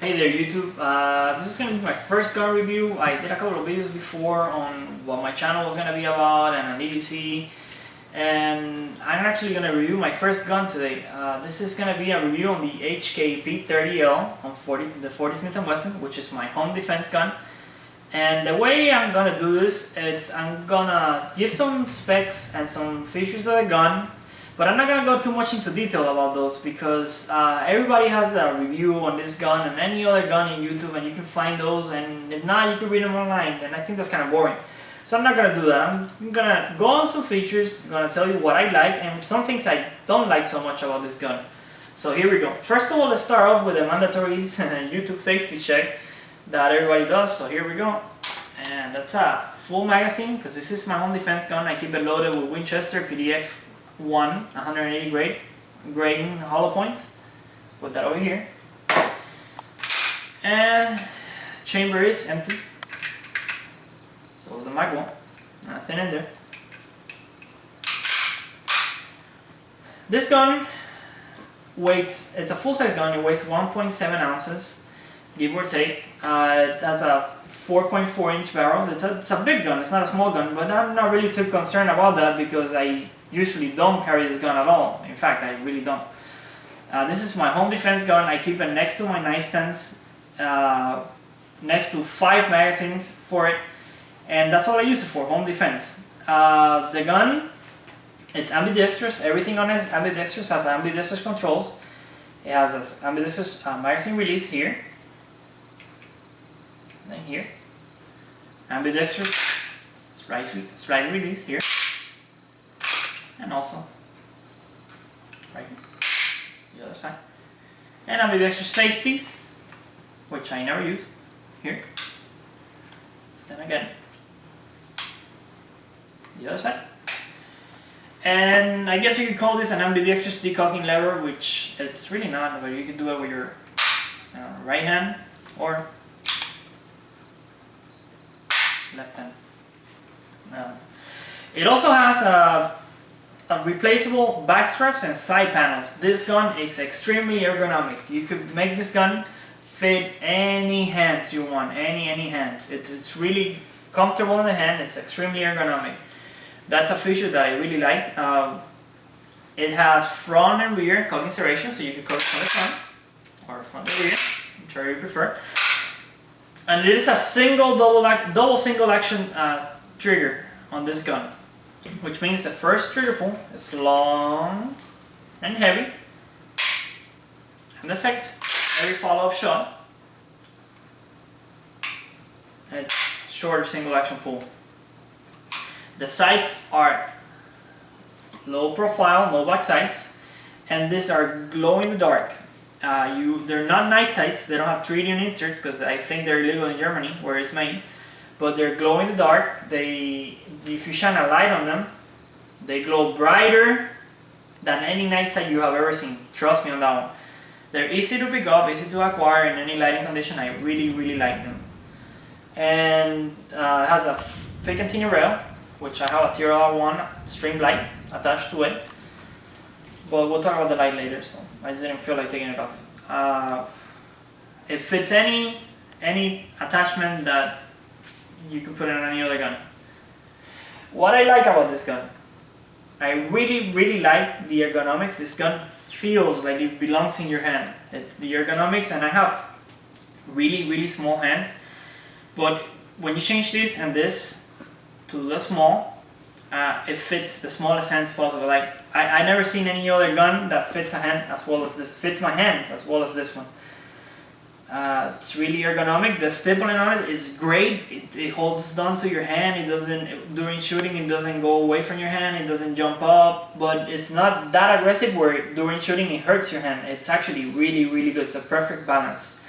Hey there YouTube, this is going to be my first gun review. I did a couple of videos before on what my channel was going to be about and an EDC, and I'm actually going to review my first gun today. This is going to be a review on the H&K P30L on the 40 Smith & Wesson, which is my home defense gun. And the way I'm going to do this is I'm going to give some specs and some features of the gun. But I'm not going to go too much into detail about those because everybody has a review on this gun and any other gun in YouTube, and you can find those, and if not, you can read them online, and I think that's kind of boring. So I'm not going to do that. I'm going to go on some features, I'm going to tell you what I like and some things I don't like so much about this gun. So here we go. First of all, let's start off with a mandatory YouTube safety check that everybody does. So here we go. And that's a full magazine because this is my home defense gun. I keep it loaded with Winchester PDX 180 grain hollow points. Let's put that over here. And chamber is empty. So is the mag one. Nothing in there. This gun weighs, it's a full-size gun. It weighs 1.7 ounces, give or take. It has a 4.4-inch barrel. It's a big gun. It's not a small gun, but I'm not really too concerned about that because I usually don't carry this gun at all. In fact, I really don't. This is my home defense gun. I keep it next to my nightstands, next to 5 magazines for it, and that's all I use it for, home defense. The gun, it's ambidextrous. Everything on it is ambidextrous, has ambidextrous controls. It has an ambidextrous magazine release here, and then here. Ambidextrous slide release here. And also right here, the other side. And ambidextrous safeties, which I never use, here. Then again, the other side. And I guess you could call this an ambidextrous decocking lever, which it's really not, but you can do it with your right hand or left hand. It also has a replaceable back straps and side panels. This gun is extremely ergonomic. You could make this gun fit any hands you want, any hands. It's really comfortable in the hand. It's extremely ergonomic. That's a feature that I really like. It has front and rear cocking serration, so you can cock from the front or from the rear, whichever you prefer. And it is a double single action trigger on this gun, which means the first trigger pull is long and heavy, and the second, every follow-up shot, it's shorter single action pull. The sights are low profile, no back sights, and these are glow in the dark. They're not night sights. They don't have tritium inserts because I think they're illegal in Germany where it's made. But they're glow in the dark. If you shine a light on them, they glow brighter than any night sight you have ever seen. Trust me on that one. They're easy to pick up, easy to acquire in any lighting condition. I really like them. And it has a pick and tinny rail, which I have a TR1 string light attached to it. But we'll talk about the light later, so I just didn't feel like taking it off. It fits any attachment that you can put it on any other gun. What I like about this gun, I really like the ergonomics. This gun feels like it belongs in your hand. The ergonomics, and I have really small hands, but when you change this and this to the small, it fits the smallest hands possible. Like I never seen any other gun that fits a hand as well as this, fits my hand as well as this one. It's really ergonomic. The stippling on it is great. It holds down to your hand. It doesn't, during shooting, it doesn't go away from your hand. It doesn't jump up, but it's not that aggressive where during shooting it hurts your hand. It's actually really good. It's a perfect balance.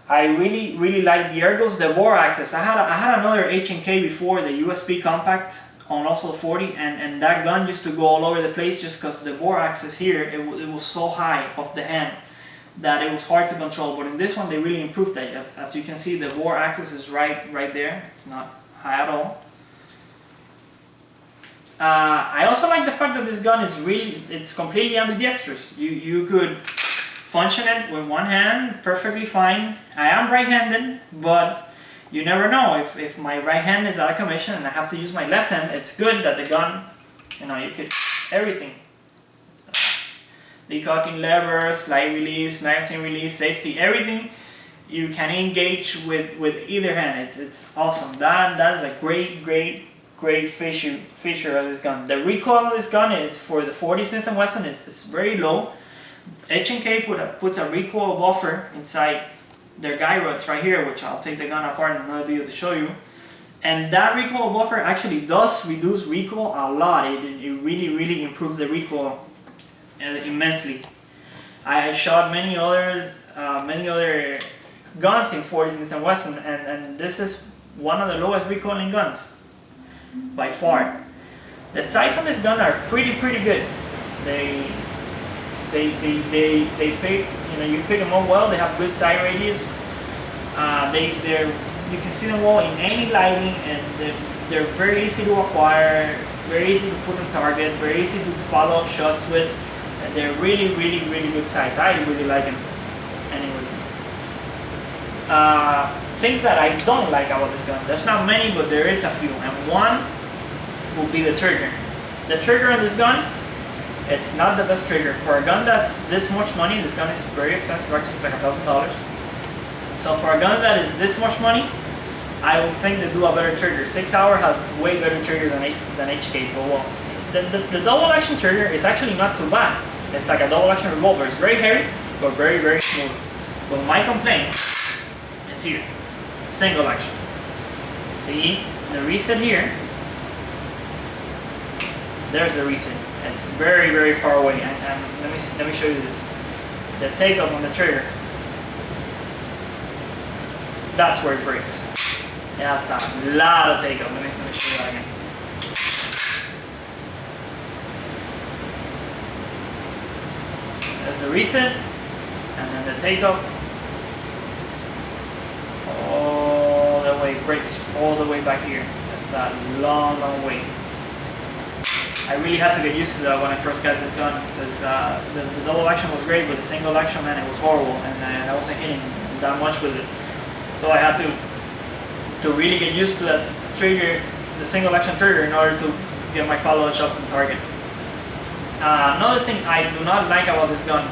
I really like the ergos, the bore axis. I had another H&K before, the USB compact on also 40, and that gun used to go all over the place just because the bore axis here, it was so high off the hand that it was hard to control. But in this one they really improved that. As you can see, the bore axis is right there. It's not high at all. I also like the fact that this gun is it's completely ambidextrous. You could function it with one hand perfectly fine. I am right-handed, but you never know. If my right hand is out of commission and I have to use my left hand, it's good that the gun, you know, you could, everything. Decocking lever, slide release, magazine release, safety, everything you can engage with either hand. It's awesome. That is a great feature of this gun. The recoil of this gun is for the 40 Smith & Wesson is very low. H&K puts a recoil buffer inside their guide rods right here, which I'll take the gun apart in another video to show you. And that recoil buffer actually does reduce recoil a lot. It really improves the recoil immensely. I shot many other guns in 40 Smith & Wesson, and this is one of the lowest recoiling guns by far. The sights on this gun are pretty good. They pick, you know, you pick them up well. They have good sight radius. You can see them well in any lighting, and they're very easy to acquire, very easy to put on target, very easy to follow up shots with. And they're really good sights. I really like them. Anyways, things that I don't like about this gun. There's not many, but there is a few, and one will be the trigger. The trigger on this gun, it's not the best trigger. For a gun that's this much money, this gun is very expensive, actually it's like $1,000. So for a gun that is this much money, I would think they do a better trigger. 6 Hour has way better triggers than HK, but well, the double action trigger is actually not too bad. It's like a double action revolver. It's very heavy, but very smooth. But my complaint is here, single action. See the reset here? There's the reset. It's very far away. And let me show you this. The take-up on the trigger. That's where it breaks. Yeah, that's a lot of take-up. Let me show you that again. There's the reset, and then the take-up. All the way, breaks all the way back here. That's a long way. I really had to get used to that when I first got this gun, because the double action was great, but the single action, man, it was horrible, and I wasn't hitting that much with it. So I had to really get used to that trigger, the single action trigger, in order to get my follow-up shots on target. Another thing I do not like about this gun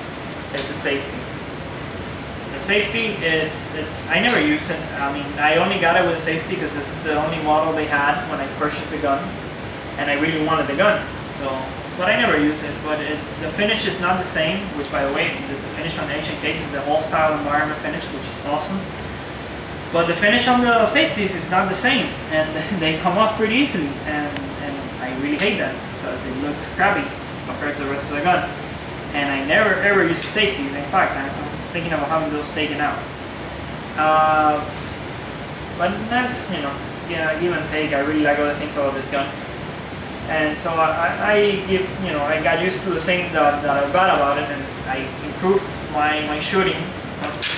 is the safety. The safety, I never use it. I mean, I only got it with safety because this is the only model they had when I purchased the gun, and I really wanted the gun. So, but I never use it. But the finish is not the same. Which, by the way, the finish on the H&Ks is the all-style environment finish, which is awesome. But the finish on the safeties is not the same, and they come off pretty easily, and I really hate that because it looks crappy compared to the rest of the gun. And I never ever use safeties. In fact, I'm thinking about having those taken out. But that's, you know, yeah, give and take. I really like other things about this gun, and so I got used to the things that are bad about it, and I improved my shooting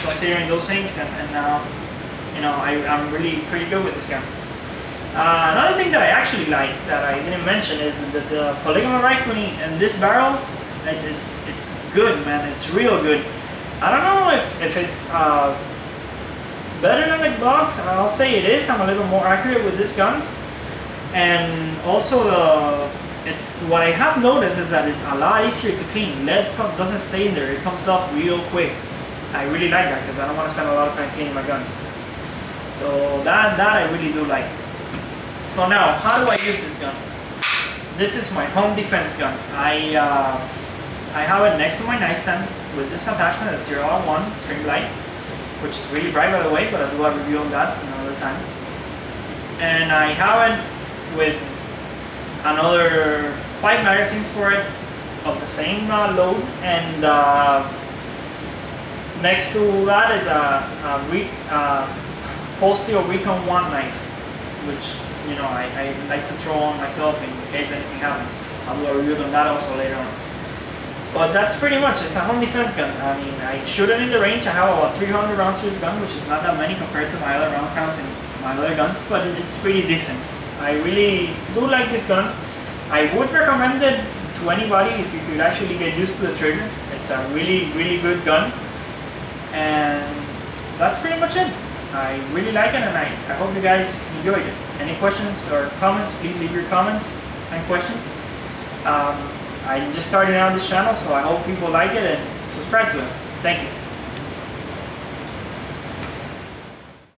considering those things, and now, you know, I'm really pretty good with this gun. Another thing that I actually like that I didn't mention is that the polygonal rifling in this barrel, it's good, man. It's real good. I don't know if it's better than the Glocks. I'll say it is. I'm a little more accurate with these guns, and also what I have noticed is that it's a lot easier to clean. Lead doesn't stay in there. It comes off real quick. I really like that because I don't want to spend a lot of time cleaning my guns. So that I really do like. So now, how do I use this gun? This is my home defense gun. I have it next to my nightstand with this attachment, a TR1 string light, which is really bright, by the way, but I do have a review on that another time. And I have it with another 5 magazines for it of the same load, and next to that is a Cold Steel Recon 1 knife, which, you know, I like to throw on myself in case anything happens. I'll do a review on that also later on. But that's pretty much, it's a home defense gun. I mean, I shoot it in the range. I have about 300 rounds to this gun, which is not that many compared to my other round counts in my other guns, but it's pretty decent. I really do like this gun. I would recommend it to anybody if you could actually get used to the trigger. It's a really, really good gun, and that's pretty much it. I really like it, and I hope you guys enjoyed it. Any questions or comments, please leave your comments and questions. I'm just starting out this channel, so I hope people like it and subscribe to it. Thank you.